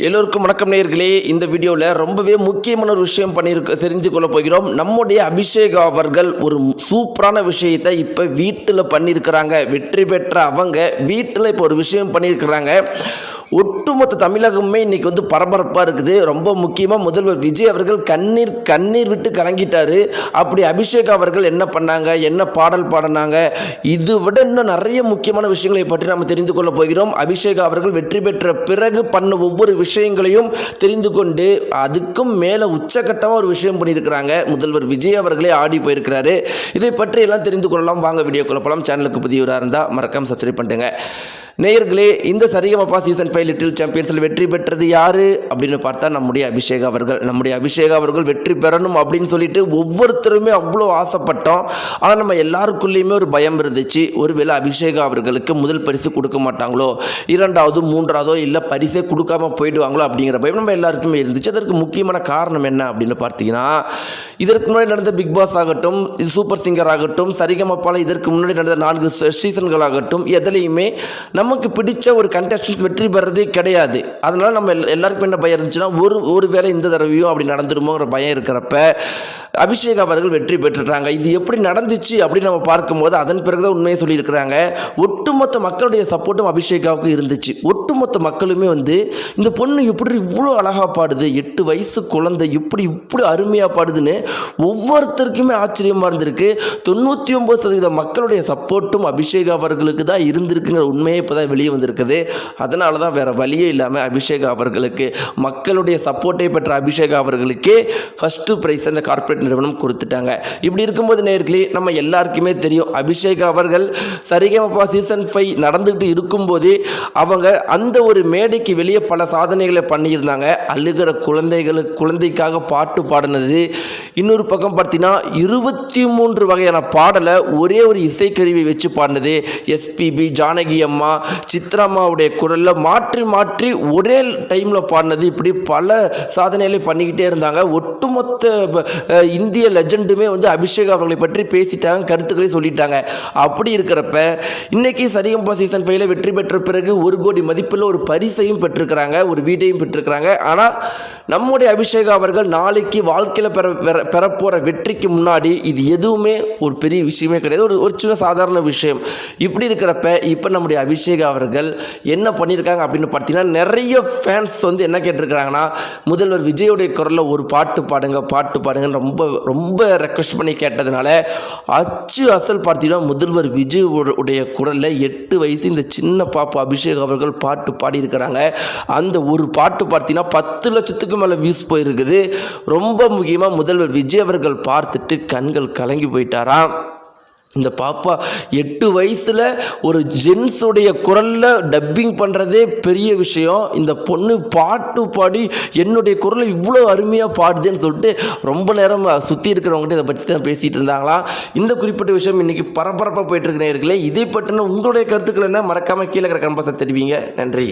எல்லோருக்கும் வணக்கம் நேயர்களே. இந்த வீடியோவில் ரொம்பவே முக்கியமான ஒரு விஷயம் தெரிஞ்சு கொள்ள போகிறோம். நம்முடைய அபிஷேக் அவர்கள் ஒரு சூப்பரான விஷயத்தை இப்போ வீட்டில் பண்ணியிருக்கிறாங்க. வெற்றி பெற்ற அவங்க வீட்டில் இப்போ ஒரு விஷயம் பண்ணியிருக்கிறாங்க. ஒட்டுமொத்த தமிழகமே இன்றைக்கி பரபரப்பாக இருக்குது. ரொம்ப முக்கியமாக முதல்வர் விஜய் அவர்கள் கண்ணீர் விட்டு கலங்கிட்டார். அப்படி அபிஷேக் அவர்கள் என்ன பண்ணாங்க, என்ன பாடல் பாடினாங்க, இது விட இன்னும் நிறைய முக்கியமான விஷயங்களை பற்றி நாம் தெரிந்து கொள்ள போகிறோம். அபிஷேக் அவர்கள் வெற்றி பெற்ற பிறகு பண்ண ஒவ்வொரு விஷயங்களையும் தெரிந்து கொண்டு அதுக்கும் மேலே உச்சகட்டமாக ஒரு விஷயம் பண்ணியிருக்கிறாங்க. முதல்வர் விஜய் அவர்களே ஆடி போயிருக்கிறாரு. இதை பற்றி எல்லாம் தெரிந்து கொள்ளலாம். வாங்க வீடியோக்குள்ள போகலாம். சேனலுக்கு புதியவராக இருந்தால் மறக்காம சப்ஸ்கிரைப் பண்ணுங்க. நேயர்களே, இந்த சரிகமபா சீசன் 5 லிட்டில் சாம்பியன்ஸில் வெற்றி பெற்றது யாரு அப்படின்னு பார்த்தா நம்முடைய அபிஷேக் அவர்கள். நம்முடைய அபிஷேக் அவர்கள் வெற்றி பெறணும் அப்படின்னு சொல்லிட்டு ஒவ்வொருத்தருமே அவ்வளோ ஆசைப்பட்டோம். ஆனால் நம்ம எல்லாருக்குள்ளேயுமே ஒரு பயம் இருந்துச்சு. ஒருவேளை அபிஷேக் அவர்களுக்கு முதல் பரிசு கொடுக்க மாட்டாங்களோ, இரண்டாவது மூன்றாவதோ இல்லை பரிசே கொடுக்காம போயிடுவாங்களோ அப்படிங்கிற பயம் நம்ம எல்லாருக்குமே இருந்துச்சு. அதற்கு முக்கியமான காரணம் என்ன அப்படின்னு பார்த்தீங்கன்னா, இதற்கு முன்னாடி நடந்த பிக் பாஸ் ஆகட்டும், இது சூப்பர் சிங்கர் ஆகட்டும், சரிகமபால இதற்கு முன்னாடி நடந்த 4 சீசன்களாகட்டும், எதுலையுமே நமக்கு பிடிச்ச ஒரு கண்டஸ்டன்ஸ் வெற்றி பெறதே கிடையாது. அதனால் நம்ம எல்லாருக்கும் என்ன பயம் இருந்துச்சுன்னா, ஒரு வேளை இந்த தடவையும் அப்படி நடந்துருமோங்கிற பயம் இருக்கிறப்ப அபிஷேக் அவர்கள் வெற்றி பெற்றுட்டாங்க. இது எப்படி நடந்துச்சு அப்படின்னு நம்ம பார்க்கும்போது அதன் பிறகுதான் உண்மையை சொல்லியிருக்கிறாங்க. ஒட்டுமொத்த மக்களுடைய சப்போர்ட்டும் அபிஷேகாவுக்கு இருந்துச்சு. ஒட்டுமொத்த மக்களுமே இந்த பொண்ணு எப்படி இவ்வளோ அழகாக பாடுது, 8 வயசு குழந்தை இப்படி அருமையாக பாடுதுன்னு ஒவ்வொருத்தருக்குமே ஆச்சரியமாக இருந்திருக்கு. 99% மக்களுடைய சப்போர்ட்டும் அபிஷேக் அவர்களுக்கு தான் இருந்திருக்குங்கிற உண்மையை இப்போ தான் வெளியே வந்திருக்குது. அதனால தான் வேறு வழியே இல்லாமல் அபிஷேக் அவர்களுக்கு, மக்களுடைய சப்போர்ட்டை பெற்ற அபிஷேக் அவர்களுக்கே ஃபஸ்ட்டு ப்ரைஸ் அந்த கார்ப்பரேட் நிறுவனம் கொடுத்துட்டாங்க. இப்படி இருக்கும்போது நேயர்களே, நம்ம எல்லாருக்குமே தெரியும் அபிஷேக் அவர்கள் சரிகமபா சீசன் 5 நடந்துகிட்டு இருக்கும்போதே அவங்க அந்த ஒரு மேடைக்கு வெளியே பல சாதனைகளை பண்ணியிருந்தாங்க. அழுகிற குழந்தைக்காக பாட்டு பாடினது, இன்னொரு பக்கம் பார்த்தீங்கன்னா 23 வகையான பாடலை ஒரே ஒரு இசைக்கருவி வச்சு பாடினது, எஸ்பிபி, ஜானகி அம்மா, சித்ராமாவுடைய குரலில் மாற்றி ஒரே டைமில் பாடினது, இப்படி பல சாதனைகளை பண்ணிக்கிட்டே இருந்தாங்க. ஒட்டுமொத்த இந்திய லெஜண்டுமே அபிஷேக் அவர்களை பற்றி பேசிட்டாங்க, கருத்துக்களை சொல்லிட்டாங்க. அப்படி இருக்கிறப்ப இன்னைக்கு சரிகமபா சீசன் 5 வெற்றி பெற்ற பிறகு 1 கோடி மதிப்பில் ஒரு பரிசையும் பெற்றிருக்கிறாங்க, ஒரு வீட்டையும் பெற்றிருக்கிறாங்க. ஆனால் நம்முடைய அபிஷேக் அவர்கள் நாளைக்கு வாழ்க்கையில் பெறப்போகிற வெற்றிக்கு முன்னாடி இது எதுவுமே ஒரு பெரிய விஷயமே கிடையாது, ஒரு சின்ன சாதாரண விஷயம். இப்படி இருக்கிறப்ப இப்போ நம்முடைய அபிஷேக் அவர்கள் என்ன பண்ணியிருக்காங்க அப்படின்னு பார்த்தீங்கன்னா, நிறைய ஃபேன்ஸ் என்ன கேட்டிருக்கிறாங்கன்னா, முதல்வர் விஜயோடைய குரலில் ஒரு பாட்டு பாடுங்கன்னு ரொம்ப ரெக்வஸ்ட் பண்ணி கேட்டதுனால அசல் பார்த்தீங்கன்னா முதல்வர் விஜய் உடைய குரலில் 8 வயசு இந்த சின்ன பாப்பா அபிஷேக் அவர்கள் பாட்டு பாடியிருக்கிறாங்க. அந்த ஒரு பாட்டு பார்த்தீங்கன்னா 10 லட்சத்துக்கு மேலே வியூஸ் போயிருக்குது. ரொம்ப முக்கியமாக முதல்வர் விஜய் அவர்கள் பார்த்துட்டு கண்கள் கலங்கி போயிட்டாராம். இந்த பாப்பா 8 வயசில் ஒரு ஜென்ஸுடைய குரலில் டப்பிங் பண்ணுறதே பெரிய விஷயம். இந்த பொண்ணு பாட்டு பாடி என்னுடைய குரலை இவ்வளோ அருமையாக பாடுதுன்னு சொல்லிட்டு ரொம்ப நேரம் சுற்றி இருக்கிறவங்ககிட்ட இதை பற்றி தான் பேசிகிட்டு இருந்தாங்களாம். இந்த குறிப்பிட்ட விஷயம் இன்றைக்கி பரபரப்பாக போயிட்டுருக்க நேயர்களே. இதை பற்றின உங்களுடைய கருத்துக்கள் என்ன, மறக்காமல் கீழே இருக்கிற கம்பஸை தெரிவிங்க. நன்றி.